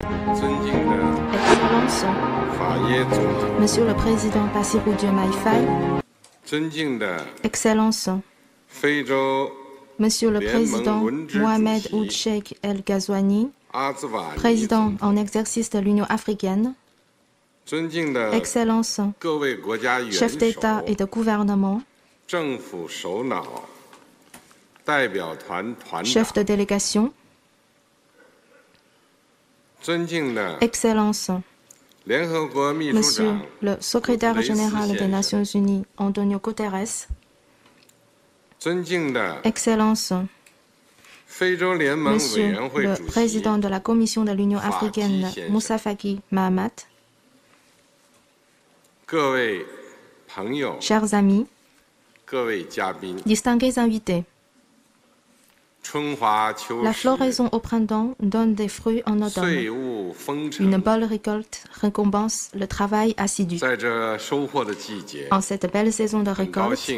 Excellence, Monsieur le Président Bassirou Diomaye Faye, Excellence, Monsieur le Président Mohamed Ould Cheikh El Ghazouani, Président en exercice de l'Union africaine, Excellence, chef d'État et de gouvernement, chef de délégation, Excellence, Monsieur le secrétaire général des Nations Unies, Antonio Guterres, Excellence, Monsieur le président de la Commission de l'Union africaine, Moussa Faki Mahamat, chers amis, distingués invités, la floraison au printemps donne des fruits en automne. Une bonne récolte récompense le travail assidu. En cette belle saison de récolte,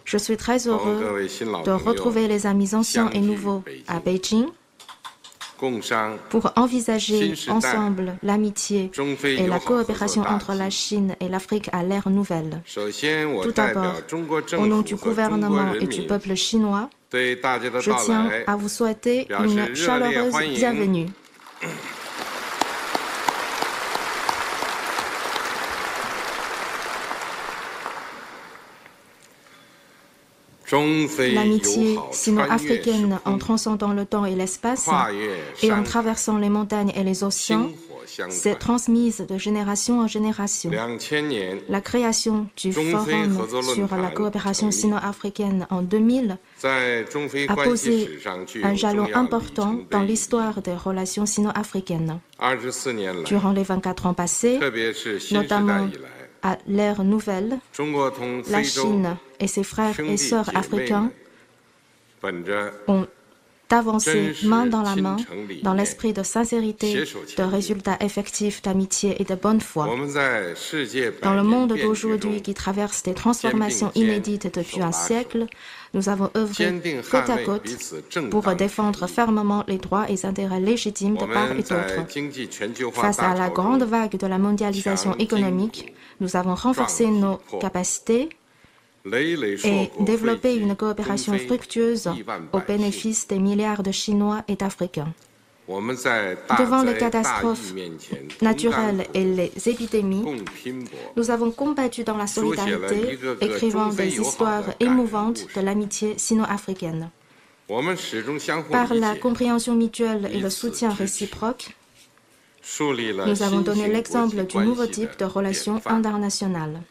je suis très heureux de retrouver les amis anciens et nouveaux à Beijing pour envisager ensemble l'amitié et la coopération entre la Chine et l'Afrique à l'ère nouvelle. Tout d'abord, au nom du gouvernement et du peuple chinois, je tiens à vous souhaiter une chaleureuse bienvenue. L'amitié sino-africaine en transcendant le temps et l'espace et en traversant les montagnes et les océans s'est transmise de génération en génération. La création du Forum sur la coopération sino-africaine en 2000 a posé un jalon important dans l'histoire des relations sino-africaines. Durant les 24 ans passés, notamment à l'ère nouvelle, la Chine et ses frères et sœurs africains ont avancé main dans la main dans l'esprit de sincérité, de résultats effectifs d'amitié et de bonne foi. Dans le monde d'aujourd'hui qui traverse des transformations inédites depuis un siècle, nous avons œuvré côte à côte pour défendre fermement les droits et intérêts légitimes de part et d'autre. Face à la grande vague de la mondialisation économique, nous avons renforcé nos capacités et développé une coopération fructueuse au bénéfice des milliards de Chinois et d'Africains. Devant les catastrophes naturelles et les épidémies, nous avons combattu dans la solidarité, écrivant des histoires émouvantes de l'amitié sino-africaine. Par la compréhension mutuelle et le soutien réciproque, nous avons donné l'exemple du nouveau type de relations internationales.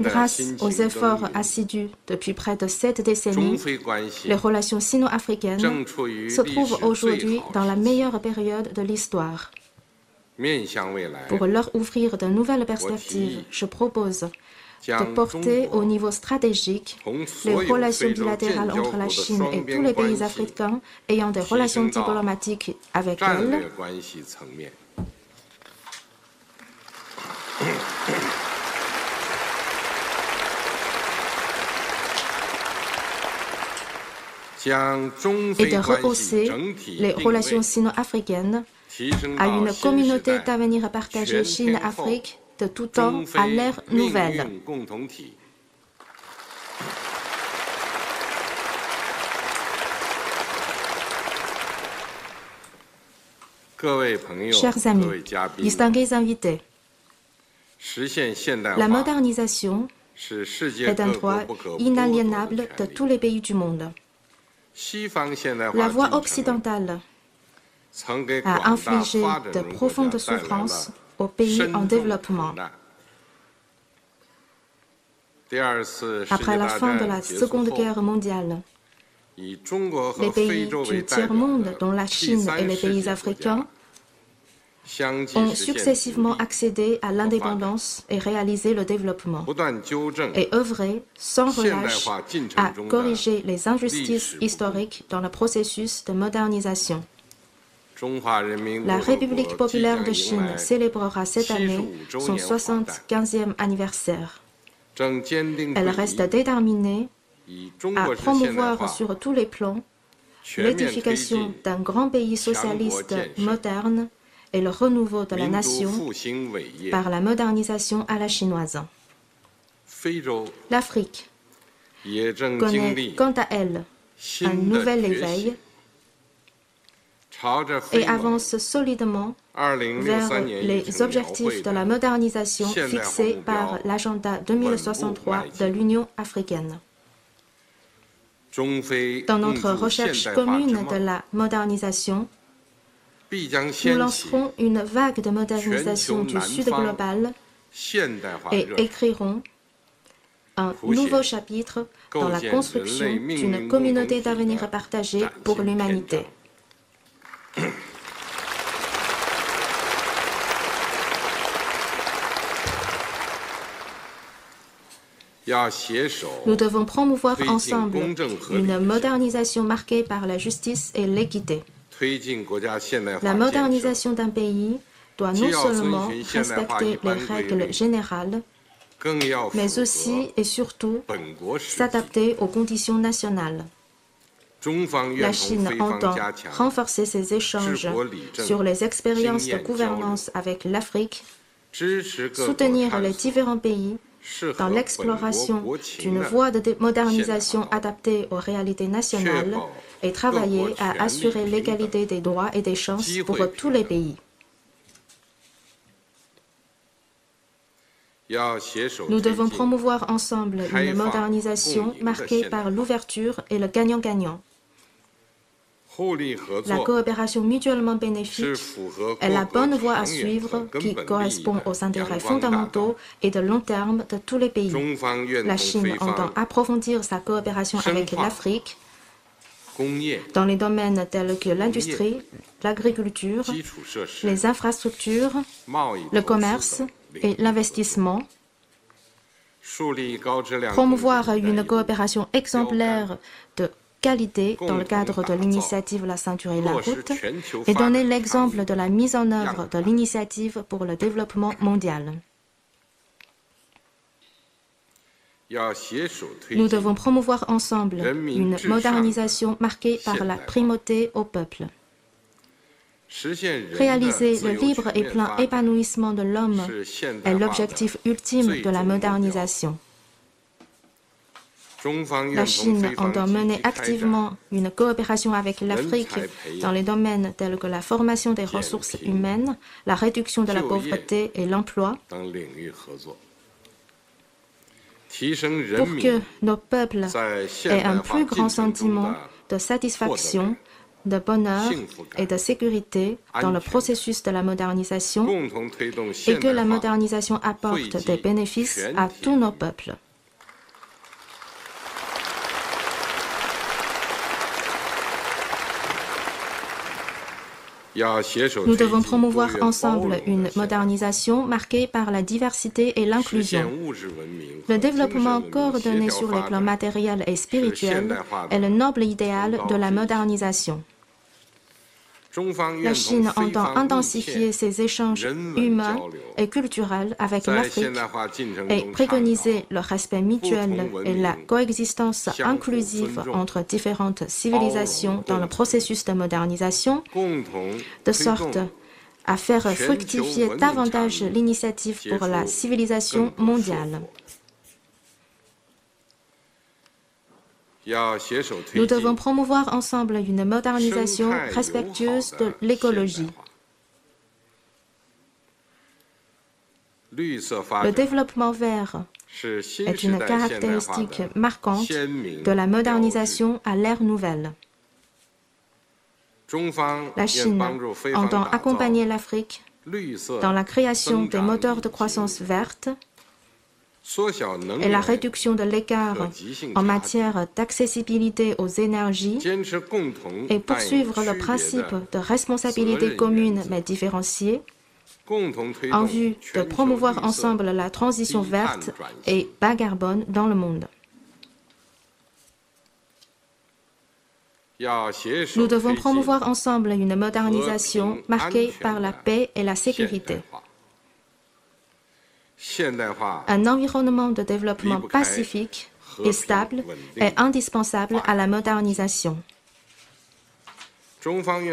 Grâce aux efforts assidus depuis près de 7 décennies, les relations sino-africaines se trouvent aujourd'hui dans la meilleure période de l'histoire. Pour leur ouvrir de nouvelles perspectives, je propose de porter au niveau stratégique les relations bilatérales entre la Chine et tous les pays africains ayant des relations diplomatiques avec elles. Et de rehausser les relations sino-africaines à une communauté d'avenir partagée Chine-Afrique de tout temps à l'ère nouvelle. Chers amis, distingués invités, la modernisation est un droit inaliénable de tous les pays du monde. La voie occidentale a infligé de profondes souffrances aux pays en développement. Après la fin de la Seconde Guerre mondiale, les pays du tiers-monde, dont la Chine et les pays africains, ont successivement accédé à l'indépendance et réalisé le développement, et œuvré sans relâche à corriger les injustices historiques dans le processus de modernisation. La République populaire de Chine célébrera cette année son 75e anniversaire. Elle reste déterminée à promouvoir sur tous les plans l'édification d'un grand pays socialiste moderne et le renouveau de la nation par la modernisation à la chinoise. L'Afrique connaît quant à elle un nouvel éveil et avance solidement vers les objectifs de la modernisation fixés par l'agenda 2063 de l'Union africaine. Dans notre recherche commune de la modernisation, nous lancerons une vague de modernisation du Sud global et écrirons un nouveau chapitre dans la construction d'une communauté d'avenir partagée pour l'humanité. Nous devons promouvoir ensemble une modernisation marquée par la justice et l'équité. La modernisation d'un pays doit non seulement respecter les règles générales, mais aussi et surtout s'adapter aux conditions nationales. La Chine entend renforcer ses échanges sur les expériences de gouvernance avec l'Afrique, soutenir les différents pays dans l'exploration d'une voie de modernisation adaptée aux réalités nationales et travailler à assurer l'égalité des droits et des chances pour tous les pays. Nous devons promouvoir ensemble une modernisation marquée par l'ouverture et le gagnant-gagnant. La coopération mutuellement bénéfique est la bonne voie à suivre qui correspond aux intérêts fondamentaux et de long terme de tous les pays. La Chine entend approfondir sa coopération avec l'Afrique dans les domaines tels que l'industrie, l'agriculture, les infrastructures, le commerce et l'investissement. Promouvoir une coopération exemplaire de qualité dans le cadre de l'initiative La ceinture et la route et donner l'exemple de la mise en œuvre de l'initiative pour le développement mondial. Nous devons promouvoir ensemble une modernisation marquée par la primauté au peuple. Réaliser le libre et plein épanouissement de l'homme est l'objectif ultime de la modernisation. La Chine entend mener activement une coopération avec l'Afrique dans les domaines tels que la formation des ressources humaines, la réduction de la pauvreté et l'emploi, pour que nos peuples aient un plus grand sentiment de satisfaction, de bonheur et de sécurité dans le processus de la modernisation et que la modernisation apporte des bénéfices à tous nos peuples. Nous devons promouvoir ensemble une modernisation marquée par la diversité et l'inclusion. Le développement coordonné sur les plans matériels et spirituels est le noble idéal de la modernisation. La Chine entend intensifier ses échanges humains et culturels avec l'Afrique et préconiser le respect mutuel et la coexistence inclusive entre différentes civilisations dans le processus de modernisation, de sorte à faire fructifier davantage l'initiative pour la civilisation mondiale. Nous devons promouvoir ensemble une modernisation respectueuse de l'écologie. Le développement vert est une caractéristique marquante de la modernisation à l'ère nouvelle. La Chine entend accompagner l'Afrique dans la création des moteurs de croissance verte et la réduction de l'écart en matière d'accessibilité aux énergies et poursuivre le principe de responsabilité commune mais différenciée en vue de promouvoir ensemble la transition verte et bas carbone dans le monde. Nous devons promouvoir ensemble une modernisation marquée par la paix et la sécurité. Un environnement de développement pacifique et stable est indispensable à la modernisation.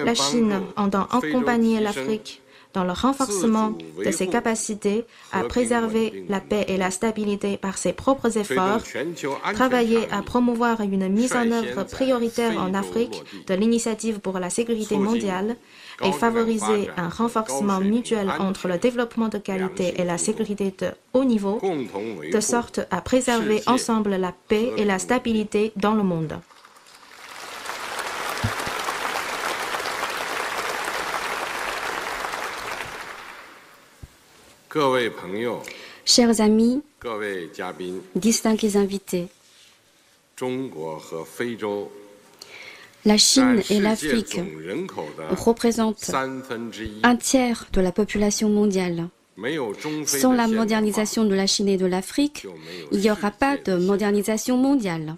La Chine entend accompagner l'Afrique dans le renforcement de ses capacités à préserver la paix et la stabilité par ses propres efforts, travailler à promouvoir une mise en œuvre prioritaire en Afrique de l'initiative pour la sécurité mondiale et favoriser un renforcement mutuel entre le développement de qualité et la sécurité de haut niveau, de sorte à préserver ensemble la paix et la stabilité dans le monde. Chers amis, distingués invités, la Chine et l'Afrique représentent un tiers de la population mondiale. Sans la modernisation de la Chine et de l'Afrique, il n'y aura pas de modernisation mondiale.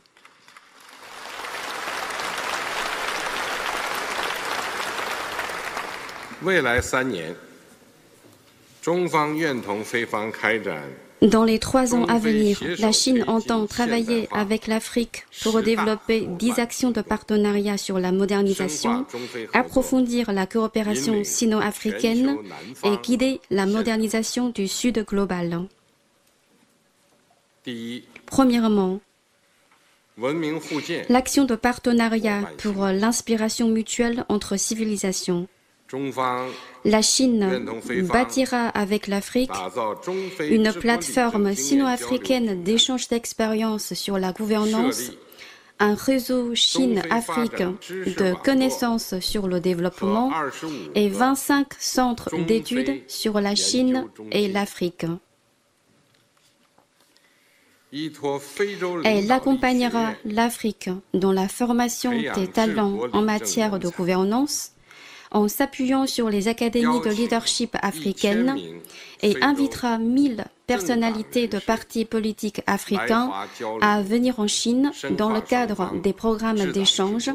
Dans les 3 ans à venir, la Chine entend travailler avec l'Afrique pour développer 10 actions de partenariat sur la modernisation, approfondir la coopération sino-africaine et guider la modernisation du Sud global. Premièrement, l'action de partenariat pour l'inspiration mutuelle entre civilisations. La Chine bâtira avec l'Afrique une plateforme sino-africaine d'échange d'expériences sur la gouvernance, un réseau Chine-Afrique de connaissances sur le développement et 25 centres d'études sur la Chine et l'Afrique. Elle accompagnera l'Afrique dans la formation des talents en matière de gouvernance, en s'appuyant sur les académies de leadership africaines et invitera 1000 personnalités de partis politiques africains à venir en Chine dans le cadre des programmes d'échange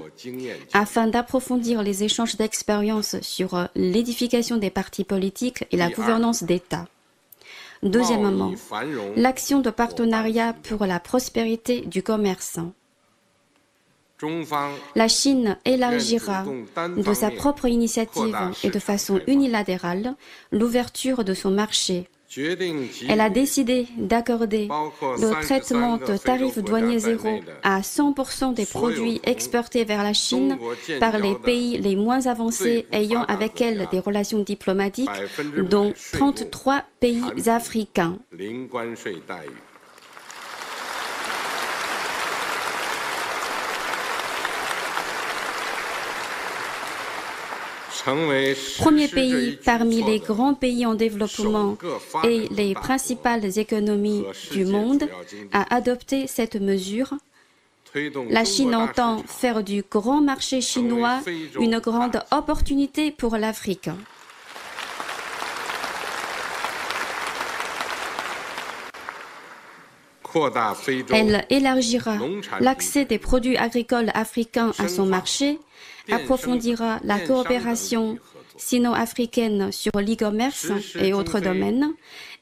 afin d'approfondir les échanges d'expériences sur l'édification des partis politiques et la gouvernance d'État. Deuxièmement, l'action de partenariat pour la prospérité du commerce. La Chine élargira de sa propre initiative et de façon unilatérale l'ouverture de son marché. Elle a décidé d'accorder le traitement de tarifs douaniers zéro à 100% des produits exportés vers la Chine par les pays les moins avancés ayant avec elle des relations diplomatiques, dont 33 pays africains. Premier pays parmi les grands pays en développement et les principales économies du monde à adopter cette mesure, la Chine entend faire du grand marché chinois une grande opportunité pour l'Afrique. Elle élargira l'accès des produits agricoles africains à son marché, approfondira la coopération sino-africaine sur l'e-commerce et autres domaines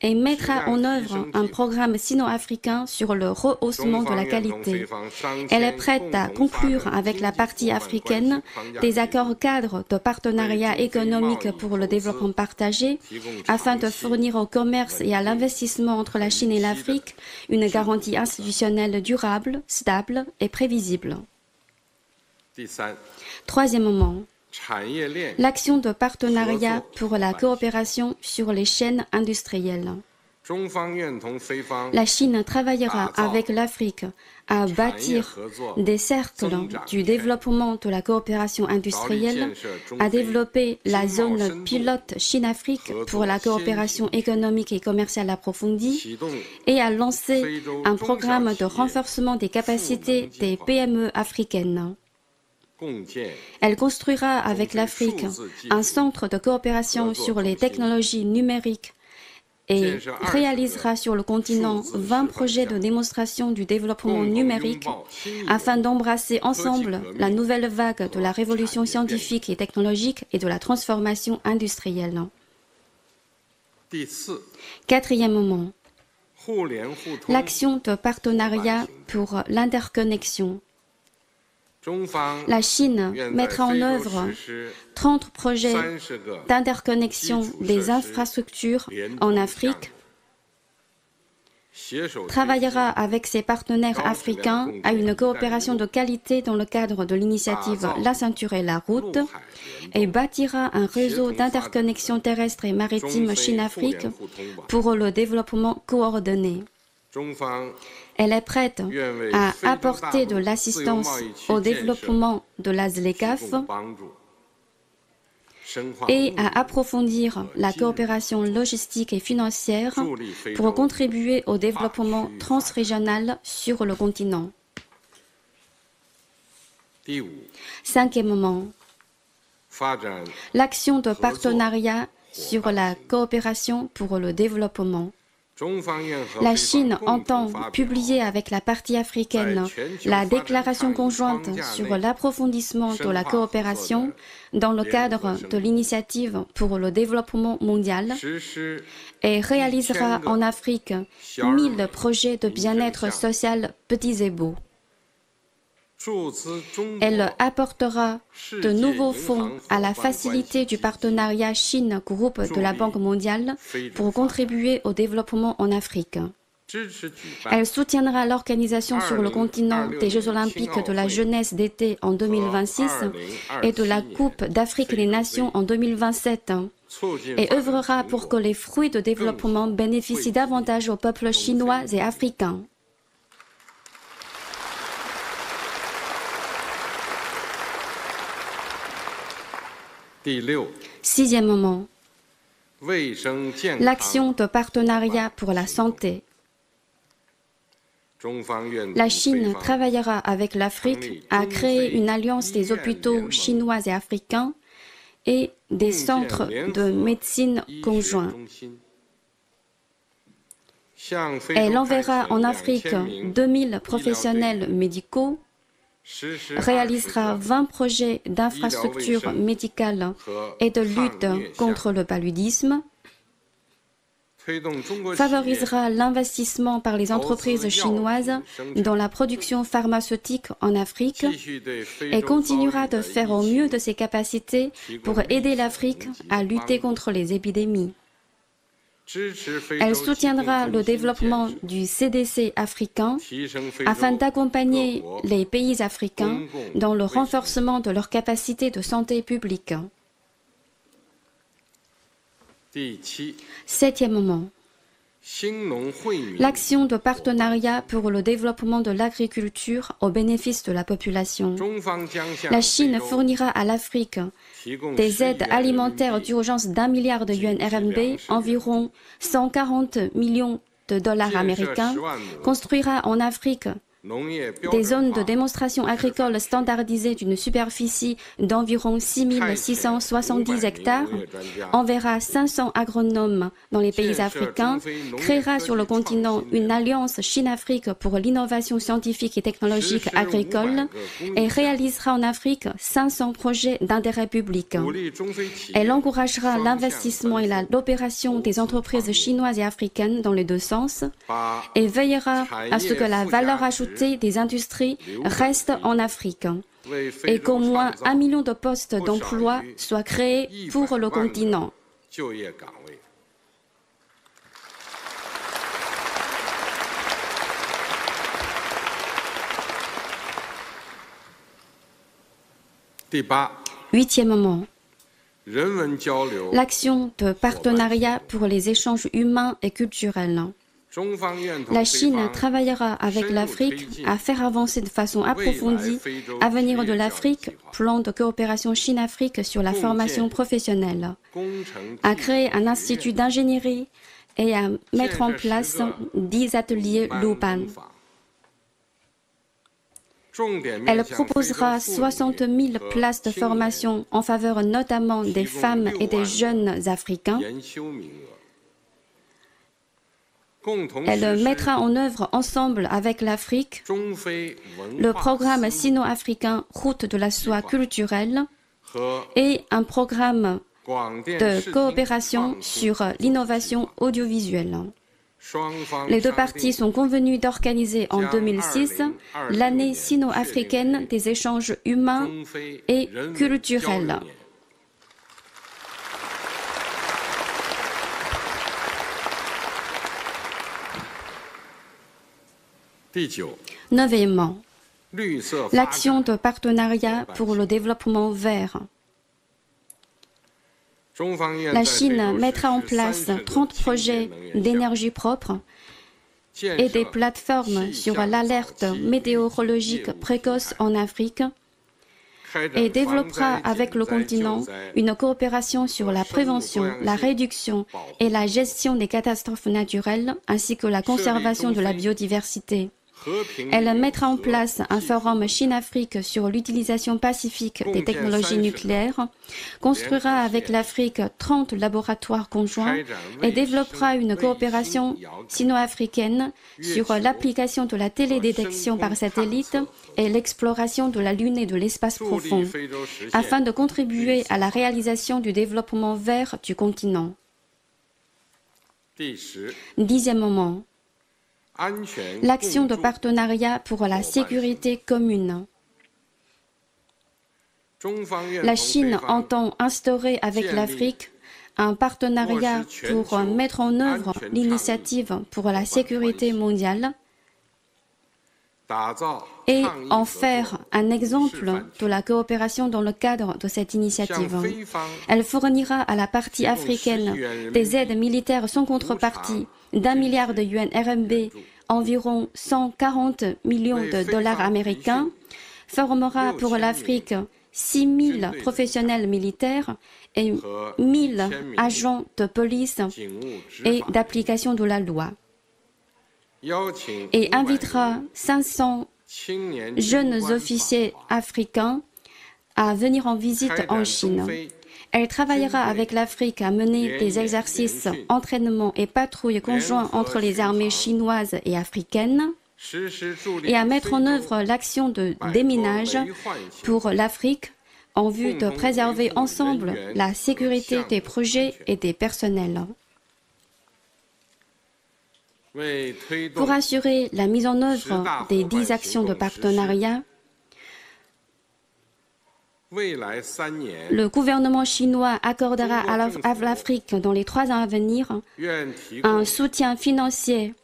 et mettra en œuvre un programme sino-africain sur le rehaussement de la qualité. Elle est prête à conclure avec la partie africaine des accords cadres de partenariat économique pour le développement partagé afin de fournir au commerce et à l'investissement entre la Chine et l'Afrique une garantie institutionnelle durable, stable et prévisible. Troisièmement, l'action de partenariat pour la coopération sur les chaînes industrielles. La Chine travaillera avec l'Afrique à bâtir des cercles du développement de la coopération industrielle, à développer la zone pilote Chine-Afrique pour la coopération économique et commerciale approfondie et à lancer un programme de renforcement des capacités des PME africaines. Elle construira avec l'Afrique un centre de coopération sur les technologies numériques et réalisera sur le continent 20 projets de démonstration du développement numérique afin d'embrasser ensemble la nouvelle vague de la révolution scientifique et technologique et de la transformation industrielle. Quatrièmement, l'action de partenariat pour l'interconnexion. La Chine mettra en œuvre 30 projets d'interconnexion des infrastructures en Afrique, travaillera avec ses partenaires africains à une coopération de qualité dans le cadre de l'initiative La Ceinture et la Route et bâtira un réseau d'interconnexion terrestre et maritime Chine-Afrique pour le développement coordonné. Elle est prête à apporter de l'assistance au développement de la ZLECAf et à approfondir la coopération logistique et financière pour contribuer au développement transrégional sur le continent. Cinquièmement, l'action de partenariat sur la coopération pour le développement. La Chine entend publier avec la partie africaine la déclaration conjointe sur l'approfondissement de la coopération dans le cadre de l'initiative pour le développement mondial et réalisera en Afrique 1000 projets de bien-être social petits et beaux. Elle apportera de nouveaux fonds à la facilité du partenariat Chine-Groupe de la Banque mondiale pour contribuer au développement en Afrique. Elle soutiendra l'organisation sur le continent des Jeux olympiques de la jeunesse d'été en 2026 et de la Coupe d'Afrique des Nations en 2027 et œuvrera pour que les fruits de développement bénéficient davantage aux peuples chinois et africains. Sixièmement, l'action de partenariat pour la santé. La Chine travaillera avec l'Afrique à créer une alliance des hôpitaux chinois et africains et des centres de médecine conjoints. Elle enverra en Afrique 2000 professionnels médicaux, réalisera 20 projets d'infrastructures médicales et de lutte contre le paludisme, favorisera l'investissement par les entreprises chinoises dans la production pharmaceutique en Afrique et continuera de faire au mieux de ses capacités pour aider l'Afrique à lutter contre les épidémies. Elle soutiendra le développement du CDC africain afin d'accompagner les pays africains dans le renforcement de leurs capacités de santé publique. Septièmement, l'action de partenariat pour le développement de l'agriculture au bénéfice de la population. La Chine fournira à l'Afrique des aides alimentaires d'urgence d'1 milliard de yuans RMB, environ 140 millions de dollars américains, construira en Afrique des zones de démonstration agricole standardisées d'une superficie d'environ 6670 hectares, enverra 500 agronomes dans les pays africains, créera sur le continent une alliance Chine-Afrique pour l'innovation scientifique et technologique agricole et réalisera en Afrique 500 projets d'intérêt public. Elle encouragera l'investissement et l'opération des entreprises chinoises et africaines dans les deux sens et veillera à ce que la valeur ajoutée des industries restent en Afrique et qu'au moins 1 million de postes d'emploi soient créés pour le continent. Huitièmement, l'action de partenariat pour les échanges humains et culturels. La Chine travaillera avec l'Afrique à faire avancer de façon approfondie Avenir de l'Afrique, plan de coopération Chine-Afrique sur la formation professionnelle, à créer un institut d'ingénierie et à mettre en place 10 ateliers Luban. Elle proposera 60 000 places de formation en faveur notamment des femmes et des jeunes Africains. Elle mettra en œuvre ensemble avec l'Afrique le programme sino-africain Route de la soie culturelle et un programme de coopération sur l'innovation audiovisuelle. Les deux parties sont convenues d'organiser en 2006 l'année sino-africaine des échanges humains et culturels. Neuvièmement, l'action de partenariat pour le développement vert. La Chine mettra en place 30 projets d'énergie propre et des plateformes sur l'alerte météorologique précoce en Afrique et développera avec le continent une coopération sur la prévention, la réduction et la gestion des catastrophes naturelles ainsi que la conservation de la biodiversité. Elle mettra en place un forum Chine-Afrique sur l'utilisation pacifique des technologies nucléaires, construira avec l'Afrique 30 laboratoires conjoints et développera une coopération sino-africaine sur l'application de la télédétection par satellite et l'exploration de la Lune et de l'espace profond, afin de contribuer à la réalisation du développement vert du continent. Dixièmement, l'action de partenariat pour la sécurité commune. La Chine entend instaurer avec l'Afrique un partenariat pour mettre en œuvre l'initiative pour la sécurité mondiale et en faire un exemple de la coopération dans le cadre de cette initiative. Elle fournira à la partie africaine des aides militaires sans contrepartie d'1 milliard de yuan RMB, environ 140 millions de dollars américains, formera pour l'Afrique 6 000 professionnels militaires et 1 000 agents de police et d'application de la loi, et invitera 500 jeunes officiers africains à venir en visite en Chine. Elle travaillera avec l'Afrique à mener des exercices, entraînements et patrouilles conjoints entre les armées chinoises et africaines et à mettre en œuvre l'action de déminage pour l'Afrique en vue de préserver ensemble la sécurité des projets et des personnels. Pour assurer la mise en œuvre des 10 actions de partenariat, le gouvernement chinois accordera à l'Afrique dans les 3 ans à venir un soutien financier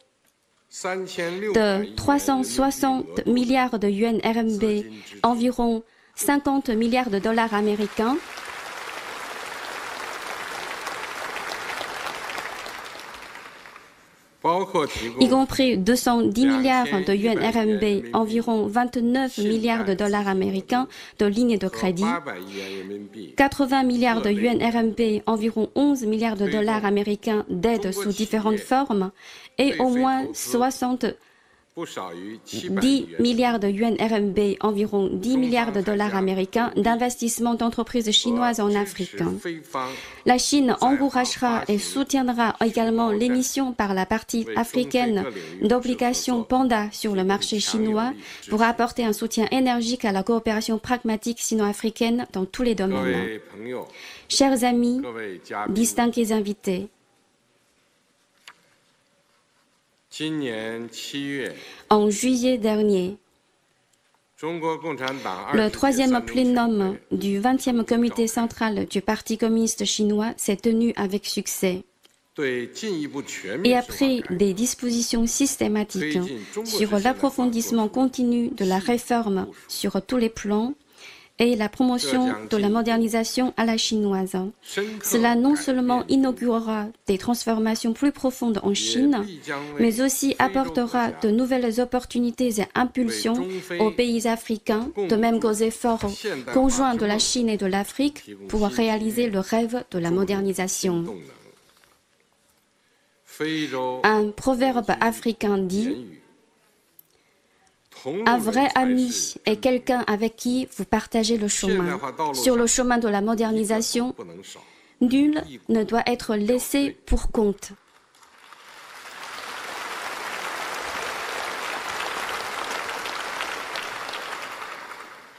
de 360 milliards de yuan RMB, environ 50 milliards de dollars américains, y compris 210 milliards de yuan RMB, environ 29 milliards de dollars américains de lignes de crédit, 80 milliards de yuan RMB, environ 11 milliards de dollars américains d'aides sous différentes formes, et au moins 10 milliards de yuan RMB, environ 10 milliards de dollars américains d'investissements d'entreprises chinoises en Afrique. La Chine encouragera et soutiendra également l'émission par la partie africaine d'obligations Panda sur le marché chinois pour apporter un soutien énergique à la coopération pragmatique sino-africaine dans tous les domaines. Chers amis, distingués invités, en juillet dernier, le 3e plénum du 20e comité central du Parti communiste chinois s'est tenu avec succès. Et après des dispositions systématiques sur l'approfondissement continu de la réforme sur tous les plans, et la promotion de la modernisation à la chinoise. Cela non seulement inaugurera des transformations plus profondes en Chine, mais aussi apportera de nouvelles opportunités et impulsions aux pays africains, de même qu'aux efforts conjoints de la Chine et de l'Afrique pour réaliser le rêve de la modernisation. Un proverbe africain dit: un vrai ami est quelqu'un avec qui vous partagez le chemin. Sur le chemin de la modernisation, nul ne doit être laissé pour compte.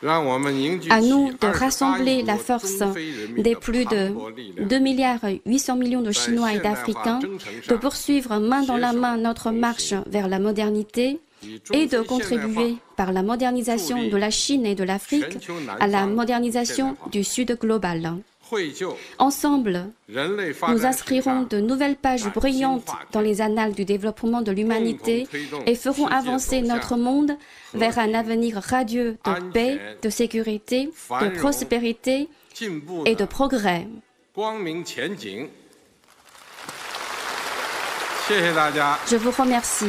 À nous de rassembler la force des plus de 2,8 milliards de Chinois et d'Africains, de poursuivre main dans la main notre marche vers la modernité et de contribuer par la modernisation de la Chine et de l'Afrique à la modernisation du Sud global. Ensemble, nous inscrirons de nouvelles pages brillantes dans les annales du développement de l'humanité et ferons avancer notre monde vers un avenir radieux de paix, de sécurité, de prospérité et de progrès. Je vous remercie.